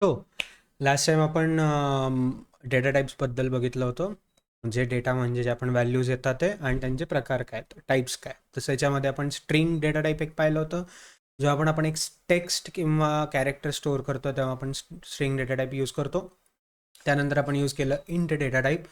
हो, last time आपण data टाईप्सबद्दल बघितलं होतं. जे डेटा म्हणजे जे आपण व्हॅल्यूज येतात ते आणि त्यांचे प्रकार काय आहेत, टाईप्स काय. तसं याच्यामध्ये आपण स्ट्रिंग डेटा टाईप एक पाहिलं होतं. जेव्हा आपण एक टेक्स्ट किंवा कॅरेक्टर स्टोअर करतो तेव्हा आपण स्ट्रिंग डेटा टाईप यूज करतो. त्यानंतर आपण यूज केलं int data type.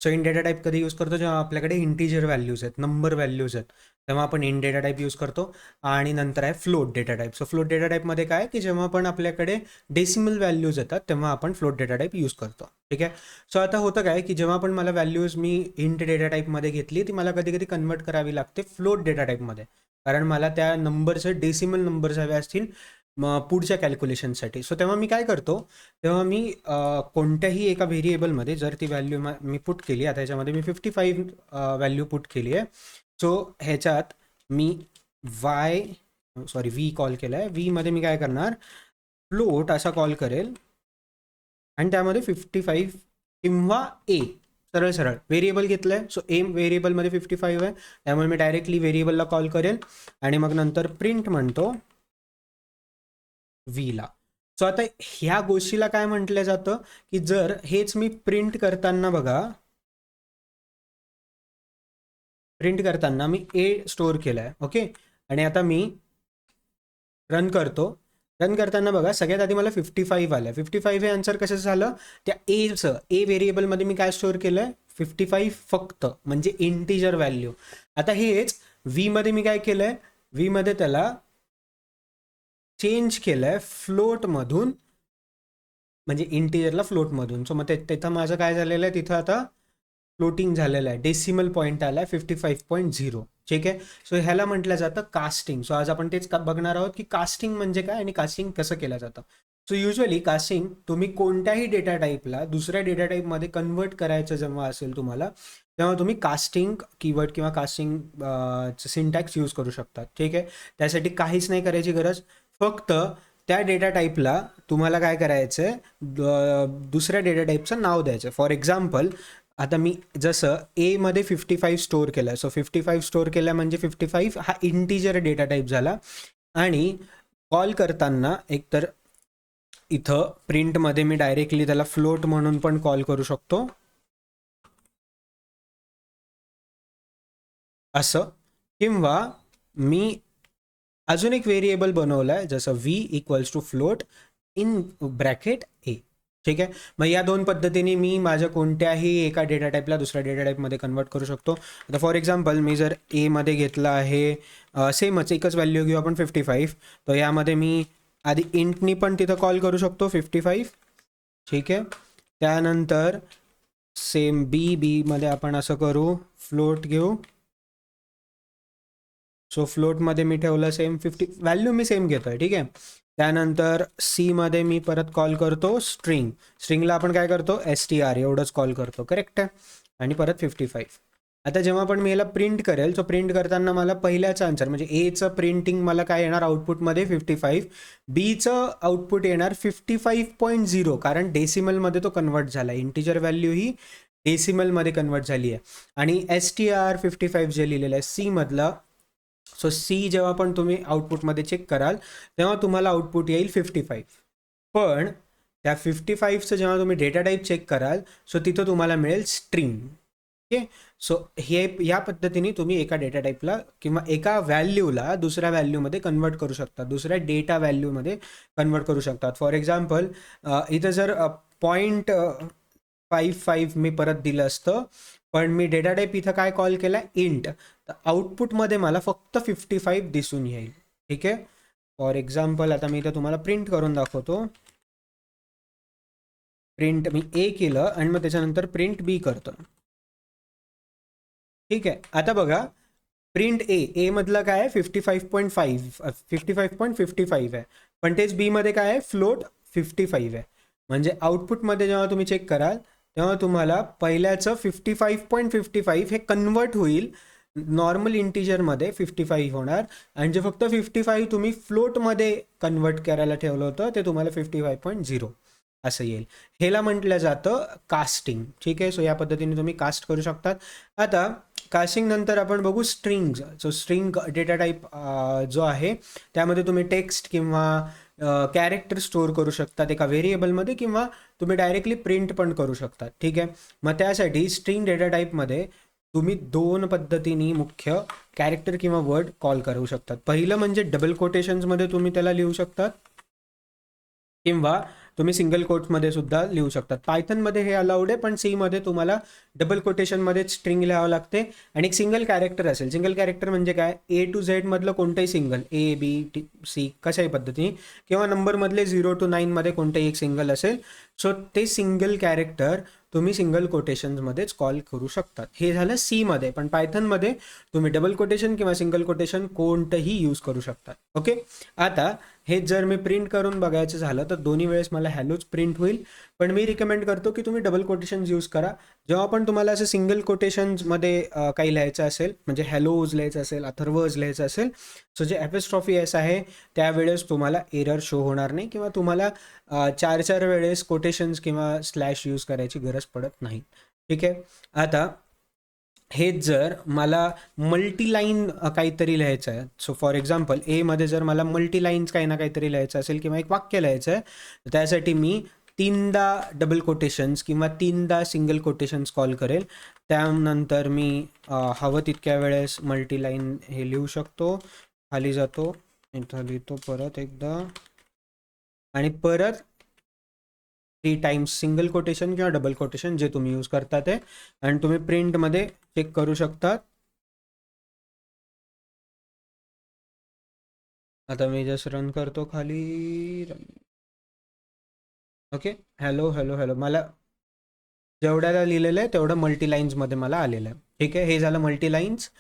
So int data type कधी यूज करतो जेव्हा आपल्याकडे इंटिजर व्हॅल्यूज आहेत, नंबर व्हॅल्यूज आहेत, तेव्हा आपण इंट डेटा टाईप यूज करतो. आणि नंतर आहे float data type. So float data टाईपमध्ये काय की जेव्हा पण आपल्याकडे डेसिमल व्हॅल्यूज येतात तेव्हा आपण फ्लोट डेटा टाईप यूज करतो. ठीक आहे. सो आता होतं काय की जेव्हा पण मला व्हॅल्यूज मी इंट डेटा टाईपमध्ये घेतली ती मला कधी कधी कन्वर्ट करावी लागते फ्लोट डेटा टाईपमध्ये, कारण मला त्या नंबरचे डेसिमल नंबर्स हवे असतील पुढच्या कॅल्क्युलेशनसाठी. सो तेव्हा मी काय करतो, तेव्हा मी कोणत्याही एका व्हेरिएबलमध्ये जर ती व्हॅल्यू मी पुट केली, आता ह्याच्यामध्ये मी 55 व्हॅल्यू पुट केली आहे. सो ह्याच्यात मी व्ही कॉल केला आहे. व्हीमध्ये मी काय करणार, फ्लोट असा कॉल करेल आणि त्यामध्ये 55 किंवा ए, सरळ सरळ व्हेरिएबल घेतलं आहे. सो ए व्हेरिएबलमध्ये 55 आहे, त्यामुळे मी डायरेक्टली व्हेरिएबलला कॉल करेल आणि मग नंतर प्रिंट म्हणतो व्हीला. सो आता ह्या गोष्टीला काय म्हटलं जातं की जर हेच मी प्रिंट करताना बघा, प्रिंट करताना मी ए स्टोअर केला आहे. ओके. आणि आता मी रन करतो. रन करताना बघा सगळ्यात आधी मला 55 आलं. 55 हे आन्सर कसं झालं, त्या एचं ए व्हेरिएबलमध्ये मी काय स्टोअर केलं आहे, 55 फक्त, म्हणजे इंटिजर व्हॅल्यू. आता हेच व्हीमध्ये मी काय केलं आहे, व्हीमध्ये त्याला चेंज केलं आहे फ्लोटमधून, म्हणजे इंटिजरला फ्लोटमधून. सो मग तिथं माझं काय झालेलं आहे, तिथं आता फ्लोटिंग झालेलं आहे, डेसिमल पॉईंट आला आहे 55.0. ठीक आहे. सो ह्याला म्हटलं जातं कास्टिंग. सो आज आपण तेच बघणार आहोत की कास्टिंग म्हणजे काय आणि कास्टिंग कसं केलं जातं. सो युजली कास्टिंग तुम्ही कोणत्याही डेटा टाईपला दुसऱ्या डेटा टाईपमध्ये कन्वर्ट करायचं जेव्हा असेल तुम्हाला, तेव्हा तुम्ही कास्टिंग कीवर्ड किंवा कास्टिंग सिंटॅक्स यूज करू शकता. ठीक आहे. त्यासाठी काहीच नाही करायची गरज, फक्त त्या डेटा टाईपला तुम्हाला काय करायचं आहे, दुसऱ्या डेटा टाईपचं नाव द्यायचं. फॉर एक्झाम्पल आता मी जसं एमध्ये 55 स्टोअर केलं, सो 55 स्टोअर केलं म्हणजे 55 हा इंटिजर डेटा टाईप झाला. आणि कॉल करताना एकतर इथं प्रिंटमध्ये मी डायरेक्टली त्याला फ्लोट म्हणून पण कॉल करू शकतो असं, किंवा मी अजून एक व्हेरिएबल बनवला आहे जसं V equals to float in bracket A. ठीक आहे. मग या दोन पद्धतीने मी माझ्या कोणत्याही एका डेटा टाईपला दुसऱ्या डेटा टाईपमध्ये कन्वर्ट करू शकतो. आता फॉर एक्झाम्पल मी जर एमध्ये घेतलं आहे, सेमच एकच व्हॅल्यू घेऊ आपण 55, तर यामध्ये मी आधी इंटनी पण तिथं कॉल करू शकतो 55. ठीक आहे. त्यानंतर सेम बीमध्ये आपण असं करू, फ्लोट घेऊ. सो फ्लोटमध्ये मी ठेवलं सेम 50, व्हॅल्यू मी सेम घेतोय. ठीक आहे. त्यानंतर सीमध्ये मी परत कॉल करतो स्ट्रिंग. स्ट्रिंगला आपण काय करतो, STR एवढंच कॉल करतो. करेक्ट आहे. आणि परत 55. आता जेव्हा पण मी याला प्रिंट करेल, सो प्रिंट करताना मला पहिल्याचं आन्सर म्हणजे एचं प्रिंटिंग मला काय येणार आउटपुटमध्ये 55, बीचं आउटपुट येणार 55.0, कारण डेसिमलमध्ये तो कन्वर्ट झाला. इंटिजर व्हॅल्यू ही डेसिमलमध्ये कन्वर्ट झाली आहे. आणि STR 55 जे लिहिलेलं आहे सीमधलं, सो सी जेव्हा पण तुम्ही आउटपुटमध्ये चेक कराल तेव्हा तुम्हाला आउटपुट येईल 55. पण त्या 55चं जेव्हा तुम्ही डेटा टाईप चेक कराल, सो तिथं तुम्हाला मिळेल स्ट्रिंग. ओके. सो हे या पद्धतीने तुम्ही एका डेटा टाईपला किंवा एका व्हॅल्यूला दुसऱ्या व्हॅल्यूमध्ये कन्वर्ट करू शकता, दुसऱ्या डेटा व्हॅल्यूमध्ये कन्वर्ट करू शकतात. फॉर एक्झाम्पल इथं जर 0.55 मी परत दिलं असतं, पण मी डेटा टाईप इथं काय कॉल केला, इंट, तर आउटपुटमध्ये मला फक्त 55 दिसून येईल. ठीक आहे. फॉर एक्झाम्पल आता मी इथं तुम्हाला प्रिंट करून दाखवतो. प्रिंट मी ए केलं आणि मग त्याच्यानंतर प्रिंट बी करतो. ठीक आहे. आता बघा प्रिंट ए मधलं काय आहे 55.5, 55.55 आहे, पण तेच बी मध्ये काय आहे फ्लोट 55 आहे. म्हणजे आउटपुटमध्ये जेव्हा तुम्ही चेक कराल तेव्हा तुम्हाला पहिल्याचं 55.55 हे कन्वर्ट होईल नॉर्मल इंटिजरमध्ये 55 होणार, आणि जे फक्त 55 तुम्ही फ्लोटमध्ये कन्वर्ट करायला ठेवलं होतं ते तुम्हाला 55.0 असं येईल. ह्याला म्हटलं जातं कास्टिंग. ठीक आहे. सो या पद्धतीने तुम्ही कास्ट करू शकतात. आता कास्टिंग नंतर आपण बघू string. So string data type जो आहे त्यामध्ये तुम्ही टेक्स्ट किंवा कॅरेक्टर स्टोअर करू शकतात एका व्हेरिएबलमध्ये, किंवा तुम्ही डायरेक्टली प्रिंट पण करू शकतात. ठीक आहे. मग त्यासाठी स्ट्रिंग डेटा टाईपमध्ये तुम्ही 2 पद्धतीने मुख्य कॅरेक्टर किंवा वर्ड कॉल करू शकतात. पहिलं म्हणजे डबल कोटेशन्समध्ये तुम्ही त्याला लिहू शकतात, किंवा तुम्ही सिंगल कोट्समध्ये सुद्धा लिहू शकतात. पायथनमध्ये हे अलाउड आहे, पण सीमध्ये तुम्हाला डबल कोटेशनमध्येच स्ट्रिंग लिहावं लागते. आणि एक सिंगल कॅरेक्टर असेल. सिंगल कॅरेक्टर म्हणजे काय, A to Z मधलं कोणतंही सिंगल, A B C कशाही पद्धतीने, किंवा नंबरमधले 0 to 9 मध्ये कोणतंही एक सिंगल असेल. सो ते सिंगल कॅरेक्टर तुम्ही सिंगल कोटेशन्समध्येच कॉल करू शकतात. हे झालं सीमध्ये. पण पायथनमध्ये तुम्ही डबल कोटेशन किंवा सिंगल कोटेशन कोणतंही यूज करू शकतात. ओके. आता हे जर मी प्रिंट करून बघायचं झालं तर दोन्ही वेळेस मला हॅलोच प्रिंट होईल, पण मी रिकमेंड करतो की तुम्ही डबल कोटेशन्स यूज करा. जेव्हा पण तुम्हाला असं सिंगल कोटेशन्समध्ये काही लिहायचं असेल, म्हणजे हॅलोज लिहायचं असेल, अथर्वज लिहायचं असेल, सो जे एपॉस्ट्रॉफी एस आहे त्यावेळेस तुम्हाला एरर शो होणार नाही, किंवा तुम्हाला 4 वेळेस कोटेशन्स किंवा स्लॅश यूज करायची गरज पडत नाही. ठीक आहे. आता हेच जर मला मल्टीलाईन काहीतरी लिहायचं आहे, सो फॉर एक्झाम्पल एमध्ये जर मला मल्टीलाईन्स काही ना काहीतरी लिहायचं असेल, किंवा एक वाक्य लिहायचं आहे, तर त्यासाठी मी 3दा डबल कोटेशन्स किंवा 3दा सिंगल कोटेशन्स कॉल करेल. त्यानंतर मी हवं तितक्या वेळेस मल्टीलाईन हे लिहू शकतो. खाली जातो, इथं लिहितो परत एकदा, आणि परत 3 टाइम्स सिंगल कोटेशन किंवा डबल कोटेशन जे तुम्ही यूज करता ते, आणि तुम्ही प्रिंटमध्ये चेक करू शकता. आता मी जस्ट रन करतो खाली. ओके. हॅलो हॅलो हॅलो, मला जेवढ्याला लिहिलेलं आहे तेवढं मल्टीलाईन्समध्ये मला आलेलं आहे. ठीक आहे. हे झालं मल्टीलाईन्स.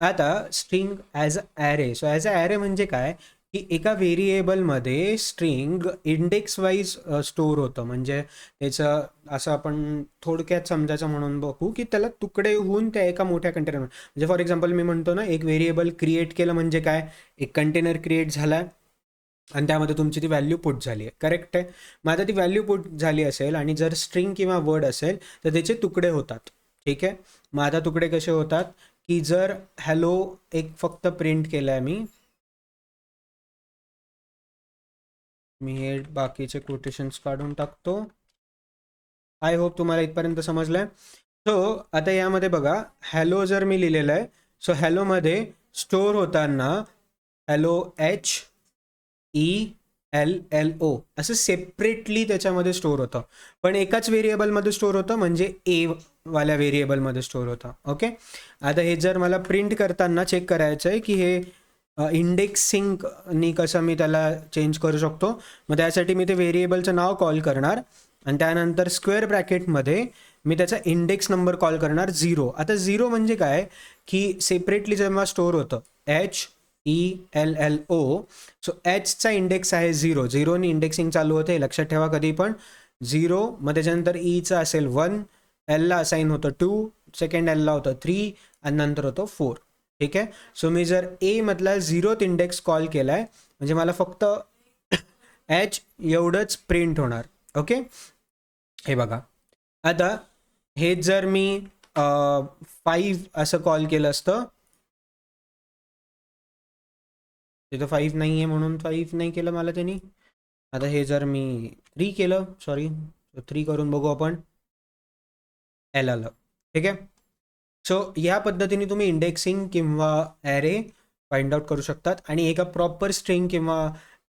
आता string as a array. So as a array म्हणजे काय, की एका व्हेरिएबलमध्ये स्ट्रिंग इंडेक्स वाईज स्टोअर होतं. म्हणजे त्याचं असं आपण थोडक्यात समजायचं म्हणून बघू, की त्याला तुकडे होऊन त्या एका मोठ्या कंटेनर, म्हणजे फॉर एक्झाम्पल मी म्हणतो ना, एक व्हेरिएबल क्रिएट केलं म्हणजे काय, एक कंटेनर क्रिएट झाला आणि त्यामध्ये तुमची ती व्हॅल्यू पुट झाली आहे. करेक्ट आहे. मग आता ती व्हॅल्यू पुट झाली असेल आणि जर स्ट्रिंग किंवा वर्ड असेल तर त्याचे तुकडे होतात. ठीक आहे. मग आता तुकडे कसे होतात, की जर हॅलो एक फक्त प्रिंट केलं आहे मी हे बाकीचे कोटेशन्स काढून टाकतो. आय होप तुम्हाला इथपर्यंत समजलंय. सो आता यामध्ये बघा, हॅलो जर मी लिहिलेलं आहे, सो हॅलोमध्ये स्टोअर होताना हॅलो HELLO असं सेपरेटली त्याच्यामध्ये स्टोअर होतं, पण एकाच व्हेरिएबलमध्ये स्टोअर होतं, म्हणजे ए वाल्या व्हेरिएबलमध्ये स्टोअर होतं. ओके. आता हे जर मला प्रिंट करताना चेक करायचं आहे की हे इंडेक्सिंगनी कसं मी त्याला चेंज करू शकतो. मग त्यासाठी मी ते व्हेरिएबलचं नाव कॉल करणार, आणि त्यानंतर स्क्वेअर ब्रॅकेटमध्ये मी त्याचा इंडेक्स नंबर कॉल करणार 0. आता 0 म्हणजे काय, की सेपरेटली जेव्हा स्टोअर होतं HELLO, सो एचचा इंडेक्स आहे 0. 0नी इंडेक्सिंग चालू होते, लक्षात ठेवा कधी पण. 0 मग त्याच्यानंतर ईचा असेल 1, एलला असाईन होतं 2, सेकंड एलला होतं 3, आणि नंतर होतं 4. ठीक आहे. सो मी जर ए मधला 0th इंडेक्स कॉल केला आहे म्हणजे मला फक्त एच एवढंच प्रिंट होणार. ओके. हे बघा. आता हे जर मी 5 असं कॉल केलं असतं, तिथं 5 नाही आहे म्हणून 5 नाही केलं मला त्यांनी. आता हे जर मी 3 केलं, सॉरी 3 करून बघू आपण, एल आलं. ठीक आहे. सो या पद्धतीने तुम्ही इंडेक्सिंग किंवा ॲरे फाइंड आउट करू शकतात, आणि एका प्रॉपर स्ट्रिंग किंवा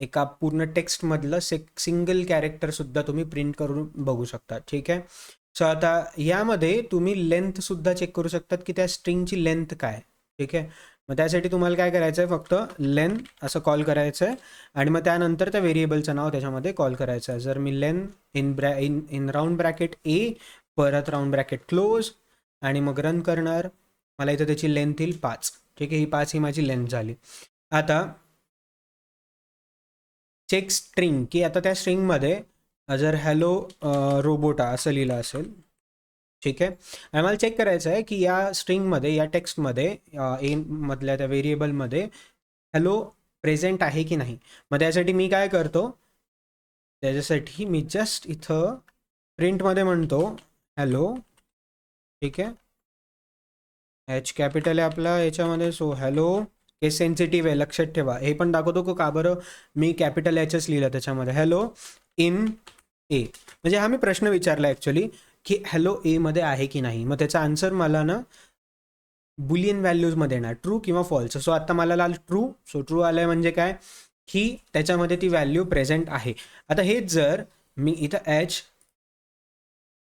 एका पूर्ण टेक्स्टमधलं सिंगल कॅरेक्टरसुद्धा तुम्ही प्रिंट करून बघू शकता. ठीक आहे. सो आता यामध्ये तुम्ही लेंथसुद्धा चेक करू शकतात की त्या स्ट्रिंगची लेंथ काय. ठीक आहे. मग त्यासाठी तुम्हाला काय करायचं आहे, फक्त लेंथ असं कॉल करायचं आहे, आणि मग त्यानंतर त्या व्हेरिएबलचं नाव त्याच्यामध्ये कॉल करायचं आहे. जर मी length in round bracket a, परत राऊंड ब्रॅकेट क्लोज, आणि मग रन करणार, मला इथं त्याची लेंथ येईल 5. ठीक आहे. ही 5 ही माझी लेंथ झाली. आता चेक स्ट्रिंग, की आता त्या स्ट्रिंगमध्ये जर हॅलो रोबोटा असं लिहिलं असेल, ठीक आहे, आणि मला चेक करायचं आहे की या स्ट्रिंगमध्ये, या टेक्स्टमध्ये, ए मधल्या त्या व्हेरिएबलमध्ये हॅलो प्रेझेंट आहे की नाही. मग त्यासाठी मी काय करतो, त्याच्यासाठी मी जस्ट इथं प्रिंटमध्ये म्हणतो हॅलो. ठीक आहे. एच कॅपिटल आहे आपला याच्यामध्ये, सो हॅलो केस सेन्सिटिव्ह आहे, लक्षात ठेवा. हे पण दाखवतो का बरं मी कॅपिटल एचच लिहिलं त्याच्यामध्ये, हॅलो इन ए. म्हणजे हा मी प्रश्न विचारला ॲक्च्युली की हॅलो एमध्ये आहे की नाही. मग त्याचा आन्सर मला ना बुलियन व्हॅल्यूजमध्ये येणार, ट्रू किंवा फॉल्स. सो आता मला आलं ट्रू. सो ट्रू आलं आहे म्हणजे काय की त्याच्यामध्ये ती व्हॅल्यू प्रेझेंट आहे. आता हेच जर मी इथं एच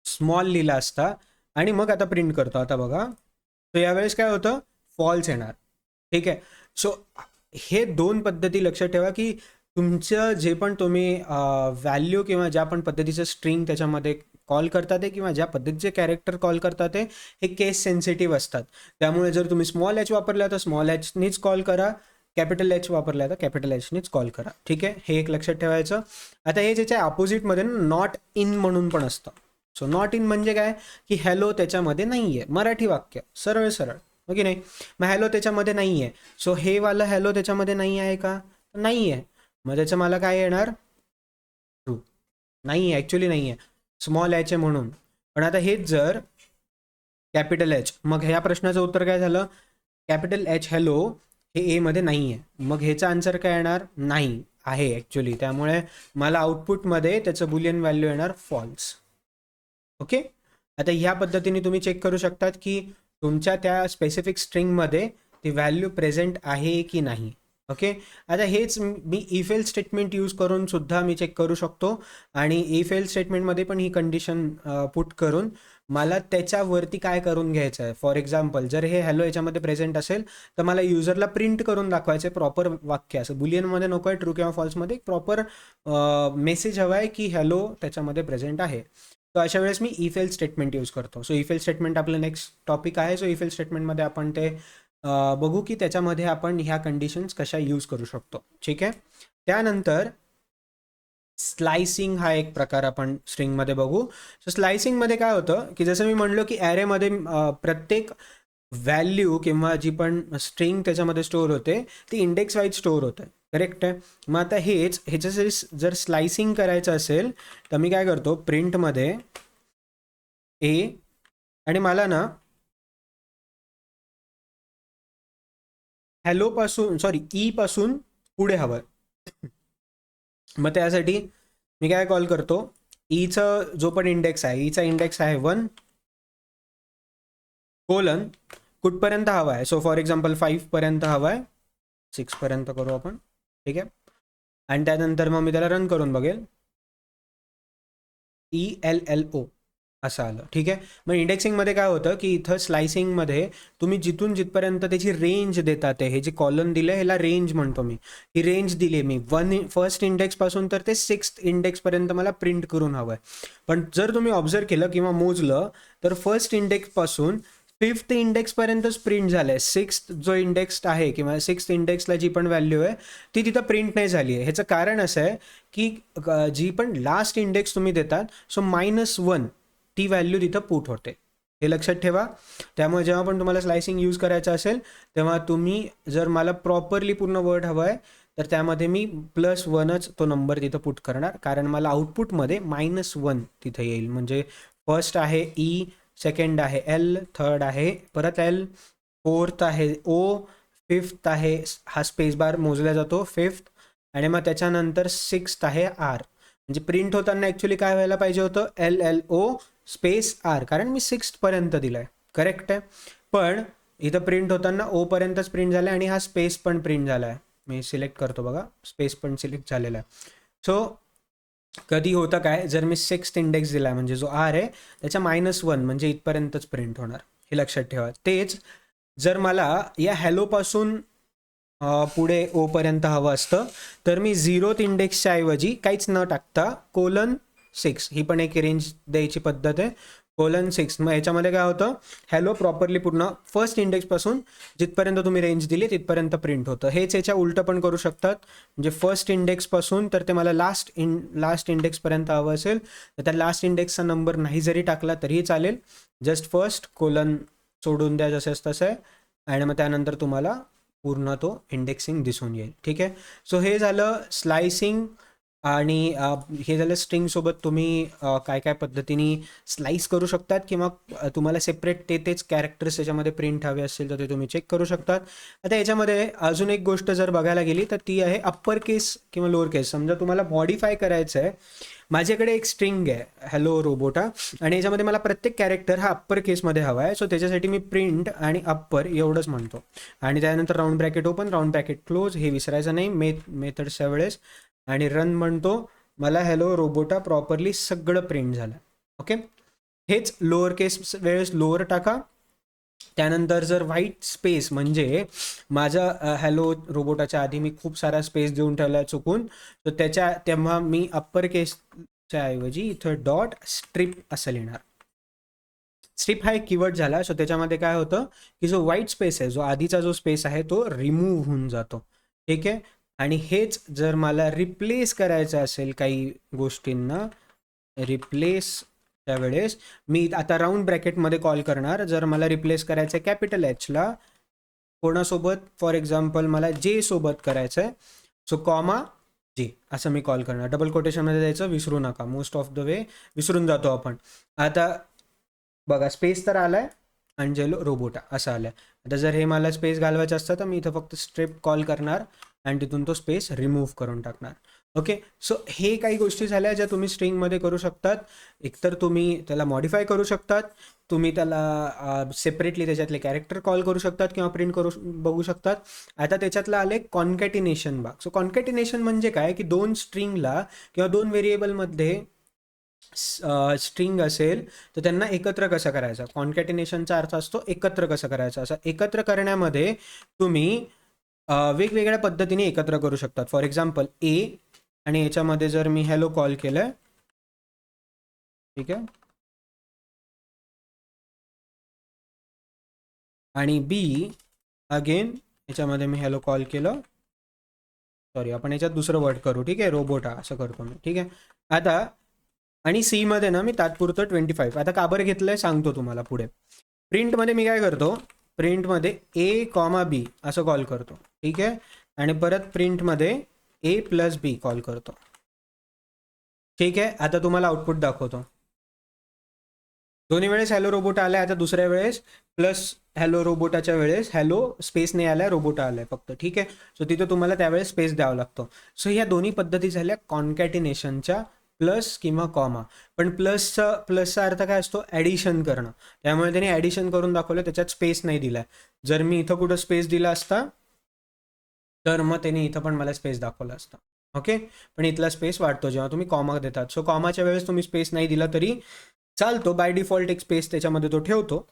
स्मॉल लिहिला असता आणि मग आता प्रिंट करतो, आता बघा, तर यावेळेस काय होतं, फॉल्स येणार. ठीक आहे. सो हे दोन पद्धती लक्षात ठेवा की तुमचं जे पण तुम्ही व्हॅल्यू किंवा ज्या पण पद्धतीचं स्ट्रिंग त्याच्यामध्ये कॉल करतात आहे किंवा ज्या पद्धतीचे कॅरेक्टर कॉल करतात आहे हे केस सेन्सिटिव्ह असतात. त्यामुळे जर तुम्ही स्मॉल एच वापरला तर स्मॉल एचनीच कॉल करा, कॅपिटल एच वापरला तर कॅपिटल एचनीच कॉल करा. ठीक आहे, हे एक लक्षात ठेवायचं. आता हे ज्याच्या अपोजिटमध्ये नॉट इन म्हणून पण असतं. सो नॉट इन म्हणजे काय की हॅलो त्याच्यामध्ये नाही आहे, मराठी वाक्य सरळ सरळ, हो की नाही. मग हॅलो त्याच्यामध्ये नाही आहे, सो हे वाला हॅलो त्याच्यामध्ये नाही आहे का, नाही आहे. मग त्याचं मला काय येणार, ट्रू. नाही आहे, ॲक्च्युली नाही आहे, स्मॉल एच आहे म्हणून. पण आता हेच जर कॅपिटल एच, मग ह्या प्रश्नाचं उत्तर काय झालं, कॅपिटल एच हॅलो हे एमध्ये नाही आहे. मग ह्याचा आन्सर काय येणार, नाही आहे ॲक्च्युली. त्यामुळे मला आउटपुटमध्ये त्याचं बुलियन व्हॅल्यू येणार फॉल्स. ओके. आता ह्या पद्धतीने तुम्ही चेक करू शकतात की तुमच्या त्या स्पेसिफिक स्ट्रिंगमध्ये ती व्हॅल्यू प्रेझेंट आहे की नाही. ओके. आता हेच me if else statement use करून सुद्धा मी चेक करू शकतो आणि इफ एल्स स्टेटमेंटमध्ये पण ही कंडिशन पुट करून मला त्याच्यावरती काय करून घ्यायचं आहे. फॉर एक्झाम्पल जर हे हॅलो याच्यामध्ये प्रेझेंट असेल तर मला युजरला प्रिंट करून दाखवायचं आहे प्रॉपर वाक्य. असं बुलियनमध्ये नको आहे, ट्रू किंवा फॉल्समध्ये प्रॉपर मेसेज हवा आहे की हॅलो त्याच्यामध्ये प्रेझेंट आहे. तर अशा वेळेस me if else statement use करतो. सो इफ एल्स स्टेटमेंट आपलं नेक्स्ट टॉपिक आहे. सो इफ एल्स स्टेटमेंटमध्ये आपण ते बघू की त्याच्यामध्ये आपण ह्या कंडिशन्स कशा यूज करू शकतो. ठीक आहे. त्यानंतर स्लायसिंग हा एक प्रकार आपण स्ट्रिंगमध्ये बघू. सो स्लायसिंगमध्ये काय होतं की जसं मी म्हणलो की ॲरेमध्ये प्रत्येक व्हॅल्यू किंवा जी पण स्ट्रिंग त्याच्यामध्ये स्टोअर होते ती इंडेक्स वाईज स्टोअर होते. करेक्ट आहे. मग आता ह्याच्यासाठी जर स्लायसिंग करायचं असेल तर मी काय करतो, प्रिंटमध्ये ए आणि मला ना हॅलो पासून ई पासून पुढे हवं. मग त्यासाठी मी काय कॉल करतो, ईचं जो पण इंडेक्स आहे, ईचा इंडेक्स आहे 1 कोलन कुठपर्यंत हवा आहे. सो फॉर एक्झाम्पल 5 पर्यंत हवा आहे, 6 पर्यंत करू आपण. ठीक आहे. आणि त्यानंतर मग मी त्याला रन करून बघेल, ELLO असं आलं. ठीक आहे. मग इंडेक्सिंगमध्ये काय होतं की इथं स्लायसिंगमध्ये तुम्ही जिथून जिथपर्यंत त्याची रेंज देतात आहे, हे जे कॉलन दिलं ह्याला रेंज म्हणतो मी. ही रेंज दिली मी फर्स्ट इंडेक्सपासून तर ते 6th इंडेक्सपर्यंत मला प्रिंट करून हवं आहे. पण जर तुम्ही ऑब्झर्व केलं किंवा मोजलं तर फर्स्ट इंडेक्सपासून 5th इंडेक्सपर्यंतच प्रिंट झालं आहे. 6th जो इंडेक्स आहे किंवा 6th इंडेक्सला जी पण व्हॅल्यू आहे ती तिथं प्रिंट नाही झाली आहे. ह्याचं कारण असं आहे की जी पण लास्ट इंडेक्स तुम्ही देतात सो -1 ती व्हॅल्यू तिथं पुट होते. हे लक्षात ठेवा. त्यामुळे जेव्हा पण तुम्हाला स्लायसिंग यूज करायचं असेल तेव्हा तुम्ही जर मला प्रॉपरली पूर्ण वर्ड हवं आहे तर त्यामध्ये मी +1च तो नंबर तिथं पुट करणार, कारण मला आउटपुटमध्ये -1 तिथं येईल. म्हणजे फर्स्ट आहे ई, सेकंड आहे एल, थर्ड आहे परत एल, फोर्थ आहे ओ, फिफ्थ आहे, हा स्पेस बार मोजला जातो फिफ्थ, आणि मग त्याच्यानंतर 6th आहे आर. म्हणजे प्रिंट होताना ॲक्च्युली काय व्हायला पाहिजे होतं, LLO स्पेस आर, कारण मी 6th पर्यंत दिलं आहे. करेक्ट आहे. पण इथं प्रिंट होताना ओ पर्यंतच प्रिंट झालं आहे आणि हा स्पेस पण प्रिंट झाला आहे. मी सिलेक्ट करतो बघा, स्पेस पण सिलेक्ट झालेला आहे. सो कधी होतं काय, जर मी 6th इंडेक्स दिला आहे म्हणजे जो आर आहे त्याच्या -1 म्हणजे इथपर्यंतच प्रिंट होणार. हे लक्षात ठेवा. तेच जर मला या हॅलोपासून पुढे ओ पर्यंत हवं असतं तर मी 0th इंडेक्सच्या ऐवजी काहीच न टाकता :6, ही पण एक रेंज द्यायची पद्धत आहे, :6. मग याच्यामध्ये काय होतं, हॅलो प्रॉपरली पूर्ण फर्स्ट इंडेक्सपासून जिथपर्यंत तुम्ही रेंज दिली तिथपर्यंत प्रिंट होतं. हेच याच्या उलटं पण करू शकतात. म्हणजे फर्स्ट इंडेक्सपासून तर ते मला लास्ट इंडेक्सपर्यंत हवं असेल तर त्या लास्ट इंडेक्सचा नंबर नाही जरी टाकला तरीही चालेल. जस्ट फर्स्ट कोलन सोडून द्या जसं तसं आहे आणि मग त्यानंतर तुम्हाला पूर्ण तो इंडेक्सिंग दिसून येईल. ठीक आहे. सो हे झालं स्लायसिंग आणि हे झालं स्ट्रिंगसोबत तुम्ही काय काय पद्धतीने स्लाईस करू शकतात किंवा तुम्हाला सेपरेट तेच कॅरेक्टर्स त्याच्यामध्ये प्रिंट हवे असतील तर ते तुम्ही चेक करू शकतात. आता याच्यामध्ये अजून एक गोष्ट जर बघायला गेली तर ती आहे अप्पर केस किंवा लोअर केस. समजा तुम्हाला मॉडिफाय करायचं आहे, माझ्याकडे एक स्ट्रिंग आहे हॅलो रोबोटा आणि याच्यामध्ये मला प्रत्येक कॅरेक्टर हा अप्पर केसमध्ये हवा आहे. सो त्याच्यासाठी मी प्रिंट आणि अप्पर एवढंच म्हणतो आणि त्यानंतर round bracket open round bracket close, हे विसरायचं नाही मेथड्सच्या वेळेस, आणि रन म्हणतो. मला हॅलो रोबोटा प्रॉपरली सगळं प्रिंट झालं. ओके, हेच लोअर केस वेळेस लोअर टाका. त्यानंतर जर व्हाईट स्पेस म्हणजे माझा हॅलो रोबोटाच्या आधी मी खूप सारा स्पेस देऊन ठेवला आहे चुकून, तर तेव्हा मी अप्पर केसच्या ऐवजी इथं डॉट स्ट्रिप असं लिहिणार. स्ट्रिप हा एक कीवर्ड झाला. सो त्याच्यामध्ये काय होतं की जो व्हाईट स्पेस आहे, जो आधीचा जो स्पेस आहे तो रिमूव्ह होऊन जातो. ठीक आहे, आणि हेच जर मला रिप्लेस करायचं असेल काही गोष्टींना, रिप्लेस त्यावेळेस मी आता राऊंड ब्रॅकेटमध्ये कॉल करणार. जर मला रिप्लेस करायचं आहे कॅपिटल एचला कोणासोबत, फॉर एक्झाम्पल मला जे सोबत करायचं आहे, सो कॉमा जे असं मी कॉल करणार. डबल कोटेशनमध्ये द्यायचं विसरू नका, मोस्ट ऑफ द वे विसरून जातो आपण. आता बघा स्पेस तर आलाय, अंजेलो रोबोटा असं आलं आहे. आता जर हे मला स्पेस घालवायचं असतं तर मी इथं फक्त स्ट्रिप कॉल करणार आणि तिथून तो स्पेस रिमूव्ह करून टाकणार. ओके, सो हे काही गोष्टी झाल्या ज्या तुम्ही स्ट्रिंगमध्ये करू शकतात. एकतर तुम्ही त्याला मॉडिफाय करू शकतात, तुम्ही त्याला सेपरेटली त्याच्यातले कॅरेक्टर कॉल करू शकतात किंवा प्रिंट करू बघू शकतात. आता त्याच्यातलं आले कॉन्कॅटिनेशन भाग. सो कॉन्कॅटिनेशन म्हणजे काय की दोन स्ट्रिंगला किंवा दोन व्हेरिएबलमध्ये स्ट्रिंग असेल तर त्यांना एकत्र कसं करायचं. कॉन्कॅटिनेशनचा अर्थ असतो एकत्र कसं करायचं. असं एकत्र करण्यामध्ये तुम्ही वेगवेगळ्या पद्धतीने एकत्र करू शकतात. फॉर एक्झाम्पल ए आणि याच्यामध्ये जर मी हॅलो कॉल केलं, ठीक आहे, आणि बी अगेन याच्यामध्ये मी हॅलो कॉल केलं, सॉरी आपण याच्यात दुसरं वर्ड करू, ठीक आहे, रोबोटा असं करतो मी, ठीक आहे. आता आणि सी मध्ये ना मी तात्पुरतं 25. आता का बरं घेतलंय सांगतो तुम्हाला पुढे. प्रिंटमध्ये मी काय करतो, प्रिंटमध्ये ए कॉमा बी असं कॉल करतो, ठीक आहे, आणि परत प्रिंटमध्ये ए प्लस बी कॉल करतो. ठीक आहे, आता तुम्हाला आउटपुट दाखवतो. दोन्ही वेळेस हॅलो रोबोटा आलाय. आता दुसऱ्या वेळेस प्लस हॅलो रोबोटाच्या वेळेस हॅलो स्पेस नाही आलाय, रोबोटा आलाय फक्त. ठीक आहे, सो तिथे तुम्हाला त्यावेळेस स्पेस द्यावा लागतो. सो ह्या दोन्ही पद्धती झाल्या कॉन्कॅटिनेशनच्या, प्लस किंवा कॉमा. पण प्लसचा अर्थ काय असतो, ॲडिशन करणं. त्यामुळे त्याने ॲडिशन करून दाखवलं, त्याच्यात स्पेस नाही दिलाय. जर मी इथं कुठं स्पेस दिला असता तर मग त्याने इथं पण मला स्पेस दाखवला असता. ओके, पण इथला स्पेस वाढतो जेव्हा तुम्ही कॉमा देतात. सो कॉमाच्या वेळेस तुम्ही स्पेस नाही दिला तरी चालतो, बाय डिफॉल्ट एक स्पेस त्याच्यामध्ये तो ठेवतो.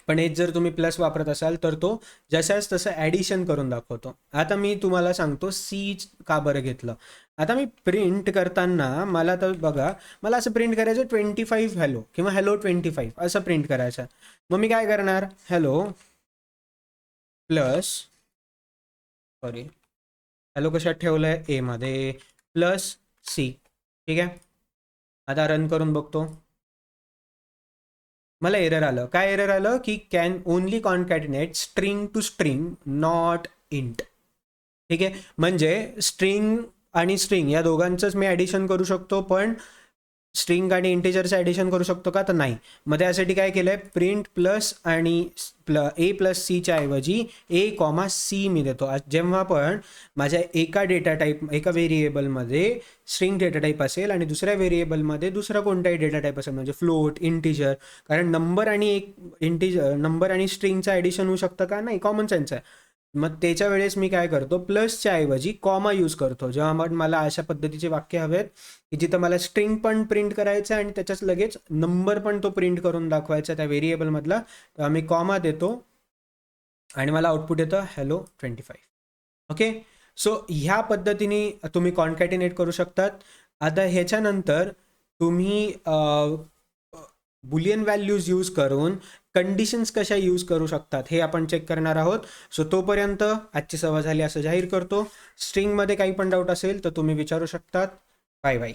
पण हेच जर तुम्ही प्लस वापरत असाल तर तो जशाच तसं ॲडिशन करून दाखवतो. आता मी तुम्हाला सांगतो सी का बरं घेतलं. आता मी प्रिंट करताना मला तर बघा, मला असं प्रिंट करायचं 25 हॅलो किंवा हॅलो 25 असं प्रिंट करायचं. मग मी काय करणार, हॅलो प्लस, सॉरी हॅलो कशात ठेवलं आहे, ए मध्ये, प्लस सी. ठीक आहे, आता रन करून बघतो. मला एरर आलं. काय एरर आलं की can only concatenate string to string not int. ठीक आहे, म्हणजे स्ट्रिंग आणि स्ट्रिंग या दोघांचंच मी ॲडिशन करू शकतो, पण स्ट्रिंग आणि इंटिजरचं ॲडिशन करू शकतो का, तर नाही. मग त्यासाठी काय केलं आहे, प्रिंट प्लस आणि ए प्लस सीच्या ऐवजी ए कॉमा सी मी देतो. जेव्हा पण माझ्या एका डेटा टाईप, एका व्हेरिएबलमध्ये स्ट्रिंग डेटा टाईप असेल आणि दुसऱ्या व्हेरिएबलमध्ये दुसरा कोणताही डेटा टाईप असेल, म्हणजे फ्लोट, इंटिजर, कारण नंबर आणि एक नंबर आणि स्ट्रिंगचं ॲडिशन होऊ शकतं का, नाही, कॉमन सेन्स आहे. मग त्याच्या वेळेस मी काय करतो, प्लसच्या ऐवजी कॉमा यूज करतो. जेव्हा मग मला अशा पद्धतीचे वाक्य हवेत की जिथं मला स्ट्रिंग पण प्रिंट करायचं आणि त्याच्याच लगेच नंबर पण तो प्रिंट करून दाखवायचा त्या व्हेरिएबलमधला, तेव्हा मी कॉमा देतो आणि मला आउटपुट येतं हॅलो 25. ओके, सो ह्या पद्धतीने तुम्ही कॉन्कॅटिनेट करू शकतात. आता ह्याच्यानंतर तुम्ही बुलियन व्हॅल्यूज यूज करून कंडिशन्स कशा यूज करू शकतात हे आपण चेक करणार आहोत. सो तोपर्यंत आजची सभा झाली असं जाहीर करतो. स्ट्रिंगमध्ये काही पण डाऊट असेल तर तुम्ही विचारू शकतात. Bye bye.